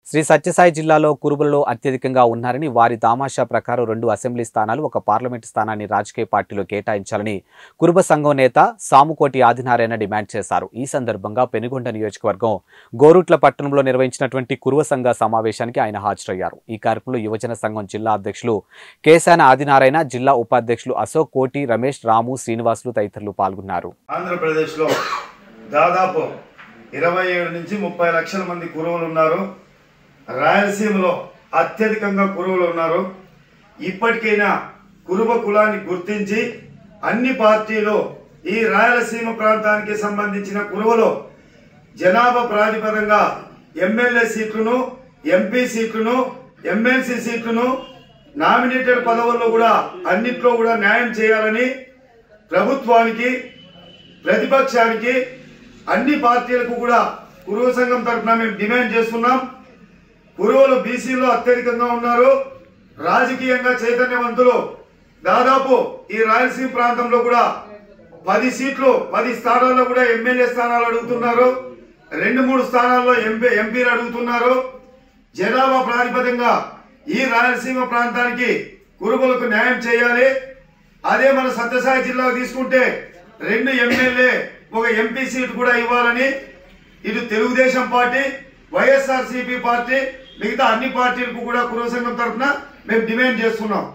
శ్రీ సత్యసాయి జిల్లాలో కురుబులలో అత్యధికంగా ఉన్నారని, వారి దామాషా ప్రకారం 2 అసెంబ్లీ స్థానాలు, 1 పార్లమెంటు స్థానాన్ని రాజకీయ పార్టీలో కేటాయించాలని కురుబ సంఘం నేత సాముకోటి ఆదినారాయణ డిమాండ్ చేశారు. ఈ సందర్భంగా పెనుగొండ నియోజకవర్గం గోరుట్ల పట్టణంలో నిర్వహించినటువంటి కురుబ సంఘ సమావేశానికి ఆయన హాజరయ్యారు. ఈ కార్యక్రమంలో యువజన సంఘం జిల్లా అధ్యక్షులు కేశాన ఆదినారాయణ, జిల్లా ఉపాధ్యక్షులు అశోక్, కోటి, రమేష్, రాము, శ్రీనివాసులు తదితరులు పాల్గొన్నారు. ఆంధ్రప్రదేశ్లో దాదాపు 27 నుంచి 30 లక్షల మంది కురువులు ఉన్నారు. రాయలసీమలో అత్యధికంగా కురువులు ఉన్నారు. ఇప్పటికైనా కురుబ కులాన్ని గుర్తించి అన్ని పార్టీలు ఈ రాయలసీమ ప్రాంతానికి సంబంధించిన కురువులు జనాభా ప్రాతిపదంగా ఎమ్మెల్యే సీట్లను, ఎంపీ సీట్లను, ఎమ్మెల్సీ సీట్లను, నామినేటెడ్ పదవుల్లో కూడా అన్నిట్లో కూడా న్యాయం చేయాలని ప్రభుత్వానికి, ప్రతిపక్షానికి, అన్ని పార్టీలకు కూడా కురువ సంఘం తరఫున మేము డిమాండ్ చేస్తున్నాం. కురువులు బీసీలో అత్యధికంగా ఉన్నారు. రాజకీయంగా చైతన్యవంతులు దాదాపు ఈ రాయలసీమ ప్రాంతంలో కూడా 10 సీట్లు, 10 స్థానాల్లో కూడా ఎమ్మెల్యే స్థానాలు అడుగుతున్నారు. 2-3 స్థానాల్లో ఎంపీలు అడుగుతున్నారు. జనాభా ప్రాతిపదంగా ఈ రాయలసీమ ప్రాంతానికి కురువులకు న్యాయం చేయాలి. అదే మన సత్యసాయి జిల్లాకు తీసుకుంటే 2 ఎమ్మెల్యే, 1 ఎంపీ సీట్ కూడా ఇవ్వాలని ఇటు తెలుగుదేశం పార్టీ, వైఎస్ఆర్సీపీ పార్టీ, మిగతా అన్ని పార్టీలకు కూడా కురువ సంఘం తరఫున మేము డిమాండ్ చేస్తున్నాం.